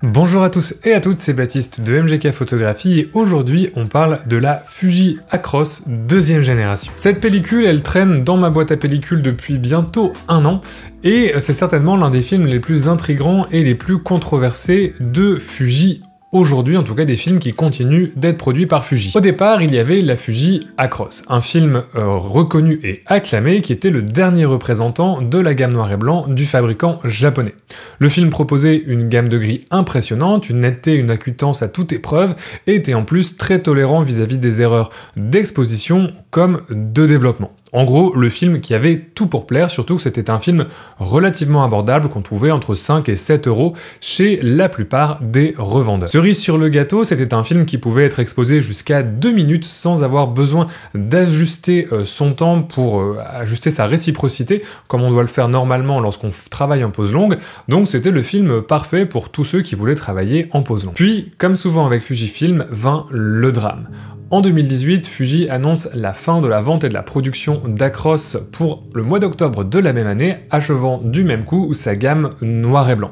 Bonjour à tous et à toutes, c'est Baptiste de MGK Photographie et aujourd'hui on parle de la Fuji Acros deuxième génération. Cette pellicule elle traîne dans ma boîte à pellicules depuis bientôt un an et c'est certainement l'un des films les plus intrigants et les plus controversés de Fuji aujourd'hui, en tout cas des films qui continuent d'être produits par Fuji. Au départ, il y avait la Fuji Acros, un film reconnu et acclamé qui était le dernier représentant de la gamme noir et blanc du fabricant japonais. Le film proposait une gamme de gris impressionnante, une netteté, une acutance à toute épreuve, et était en plus très tolérant vis-à-vis des erreurs d'exposition comme de développement. En gros, le film qui avait tout pour plaire, surtout que c'était un film relativement abordable qu'on trouvait entre 5 et 7 euros chez la plupart des revendeurs. Cerise sur le gâteau, c'était un film qui pouvait être exposé jusqu'à 2 minutes sans avoir besoin d'ajuster son temps pour ajuster sa réciprocité, comme on doit le faire normalement lorsqu'on travaille en pause longue, donc c'était le film parfait pour tous ceux qui voulaient travailler en pause longue. Puis, comme souvent avec Fujifilm, vint le drame. En 2018, Fuji annonce la fin de la vente et de la production d'Acros pour le mois d'octobre de la même année, achevant du même coup sa gamme noir et blanc.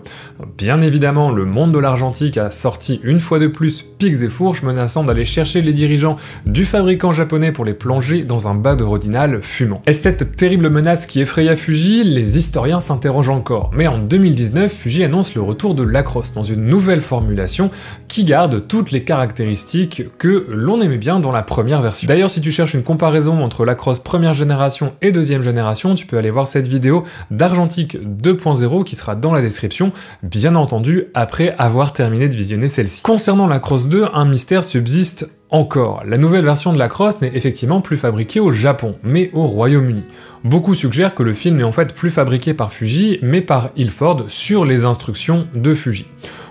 Bien évidemment, le monde de l'argentique a sorti une fois de plus pics et fourches, menaçant d'aller chercher les dirigeants du fabricant japonais pour les plonger dans un bas de Rodinal fumant. Est-ce cette terrible menace qui effraya Fuji? Les historiens s'interrogent encore, mais en 2019, Fuji annonce le retour de l'Acros dans une nouvelle formulation qui garde toutes les caractéristiques que l'on aimait bien dans la première version. D'ailleurs, si tu cherches une comparaison entre l'Acros première génération et deuxième génération, tu peux aller voir cette vidéo d'Argentique 2.0 qui sera dans la description, bien entendu après avoir terminé de visionner celle-ci. Concernant l'Acros 2, un mystère subsiste encore. La nouvelle version de l'Acros n'est effectivement plus fabriquée au Japon, mais au Royaume-Uni. Beaucoup suggèrent que le film n'est en fait plus fabriqué par Fuji, mais par Ilford sur les instructions de Fuji.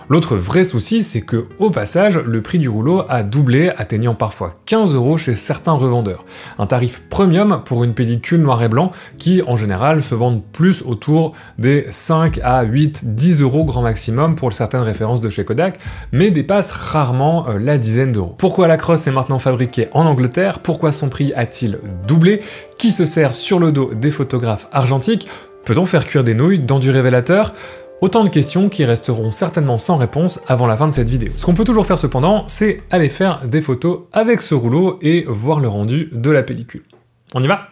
L'autre vrai souci, c'est que, au passage, le prix du rouleau a doublé, atteignant parfois 15 euros chez certains revendeurs. Un tarif premium pour une pellicule noir et blanc qui, en général, se vendent plus autour des 5 à 8, 10 euros grand maximum pour certaines références de chez Kodak, mais dépasse rarement la dizaine d'euros. Pourquoi l'Acros est maintenant fabriqué en Angleterre? Pourquoi son prix a-t-il doublé? Qui se sert sur le dos des photographes argentiques? Peut-on faire cuire des nouilles dans du révélateur? Autant de questions qui resteront certainement sans réponse avant la fin de cette vidéo. Ce qu'on peut toujours faire cependant, c'est aller faire des photos avec ce rouleau et voir le rendu de la pellicule. On y va ?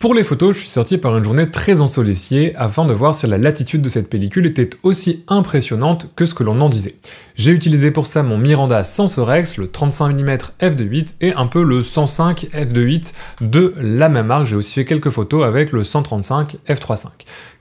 Pour les photos, je suis sorti par une journée très ensoleillée afin de voir si la latitude de cette pellicule était aussi impressionnante que ce que l'on en disait. J'ai utilisé pour ça mon Miranda Sensorex, le 35 mm f2.8 et un peu le 105 f2.8 de la même marque. J'ai aussi fait quelques photos avec le 135 f3.5.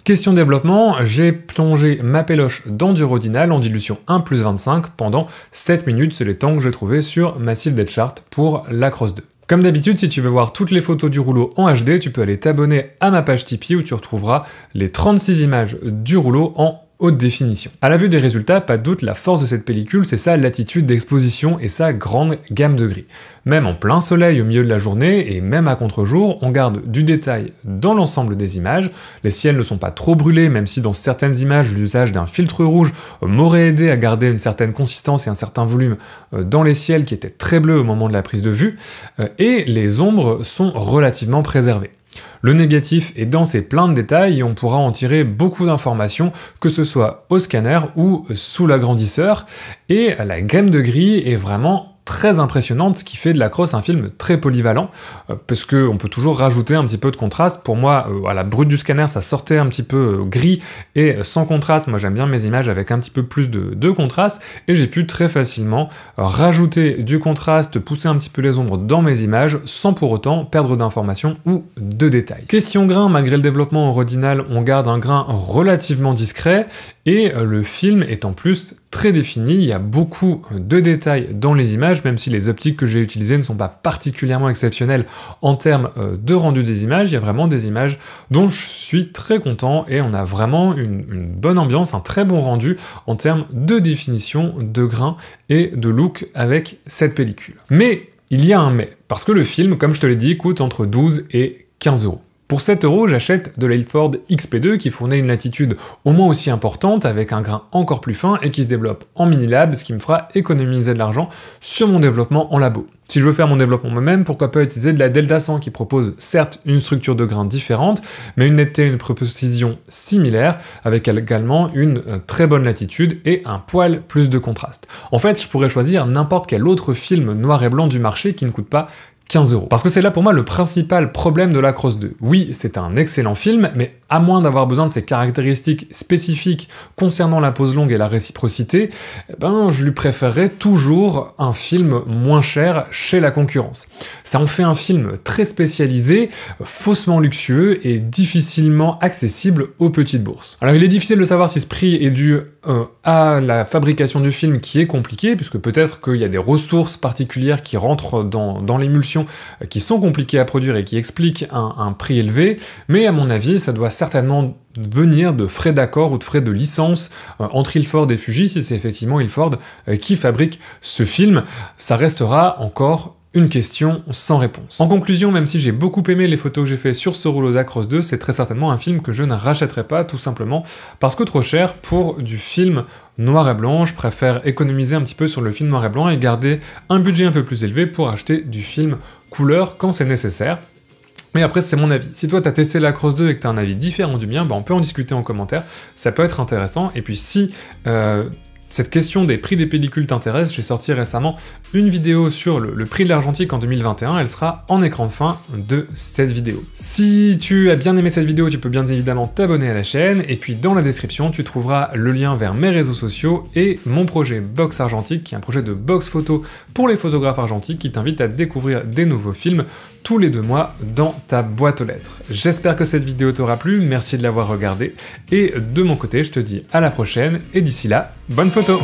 Question développement, j'ai plongé ma péloche dans du Rodinal en dilution 1+25 pendant 7 minutes, c'est les temps que j'ai trouvé sur Massive Dead Chart pour l'Acros 2. Comme d'habitude, si tu veux voir toutes les photos du rouleau en HD, tu peux aller t'abonner à ma page Tipeee où tu retrouveras les 36 images du rouleau en haute définition. À la vue des résultats, pas de doute, la force de cette pellicule, c'est sa latitude d'exposition et sa grande gamme de gris. Même en plein soleil au milieu de la journée, et même à contre-jour, on garde du détail dans l'ensemble des images. Les ciels ne sont pas trop brûlés, même si dans certaines images, l'usage d'un filtre rouge m'aurait aidé à garder une certaine consistance et un certain volume dans les ciels qui étaient très bleus au moment de la prise de vue, et les ombres sont relativement préservées. Le négatif est dense et plein de détails et on pourra en tirer beaucoup d'informations, que ce soit au scanner ou sous l'agrandisseur, et la gamme de gris est vraiment très impressionnante, ce qui fait de l'Acros un film très polyvalent, parce qu'on peut toujours rajouter un petit peu de contraste. Pour moi, à la brute du scanner, ça sortait un petit peu gris et sans contraste. Moi, j'aime bien mes images avec un petit peu plus de contraste, et j'ai pu très facilement rajouter du contraste, pousser un petit peu les ombres dans mes images, sans pour autant perdre d'informations ou de détails. Question grain, malgré le développement en Rodinal, on garde un grain relativement discret, et le film est en plus très défini, il y a beaucoup de détails dans les images, même si les optiques que j'ai utilisées ne sont pas particulièrement exceptionnelles en termes de rendu des images, il y a vraiment des images dont je suis très content et on a vraiment une bonne ambiance, un très bon rendu en termes de définition, de grain et de look avec cette pellicule. Mais il y a un mais, parce que le film, comme je te l'ai dit, coûte entre 12 et 15 €. Pour 7 € j'achète de la Ilford XP2 qui fournit une latitude au moins aussi importante, avec un grain encore plus fin et qui se développe en mini-lab, ce qui me fera économiser de l'argent sur mon développement en labo. Si je veux faire mon développement moi-même, pourquoi pas utiliser de la Delta 100 qui propose certes une structure de grain différente, mais une netteté et une précision similaires, avec également une très bonne latitude et un poil plus de contraste. En fait, je pourrais choisir n'importe quel autre film noir et blanc du marché qui ne coûte pas 15 €. Parce que c'est là pour moi le principal problème de la Cross 2. Oui, c'est un excellent film, mais à moins d'avoir besoin de ses caractéristiques spécifiques concernant la pose longue et la réciprocité, je lui préférerais toujours un film moins cher chez la concurrence. Ça en fait un film très spécialisé, faussement luxueux et difficilement accessible aux petites bourses. Alors il est difficile de savoir si ce prix est dû à la fabrication du film qui est compliquée, puisque peut-être qu'il y a des ressources particulières qui rentrent dans l'émulsion qui sont compliquées à produire et qui expliquent un prix élevé, mais à mon avis ça doit certainement venir de frais d'accord ou de frais de licence entre Ilford et Fuji, si c'est effectivement Ilford qui fabrique ce film. Ça restera encore une question sans réponse. En conclusion, même si j'ai beaucoup aimé les photos que j'ai fait sur ce rouleau d'Acros 2, c'est très certainement un film que je ne rachèterai pas, tout simplement parce que trop cher pour du film noir et blanc. Je préfère économiser un petit peu sur le film noir et blanc et garder un budget un peu plus élevé pour acheter du film couleur quand c'est nécessaire. Mais après, c'est mon avis. Si toi, t'as testé la Cross 2 et que t'as un avis différent du mien, on peut en discuter en commentaire, ça peut être intéressant. Et puis si cette question des prix des pellicules t'intéresse, j'ai sorti récemment une vidéo sur le prix de l'argentique en 2021, elle sera en écran de fin de cette vidéo. Si tu as bien aimé cette vidéo, tu peux bien évidemment t'abonner à la chaîne, et puis dans la description, tu trouveras le lien vers mes réseaux sociaux et mon projet Box Argentique, qui est un projet de box photo pour les photographes argentiques, qui t'invite à découvrir des nouveaux films tous les 2 mois dans ta boîte aux lettres. J'espère que cette vidéo t'aura plu, merci de l'avoir regardée, et de mon côté, je te dis à la prochaine, et d'ici là, bonne photo!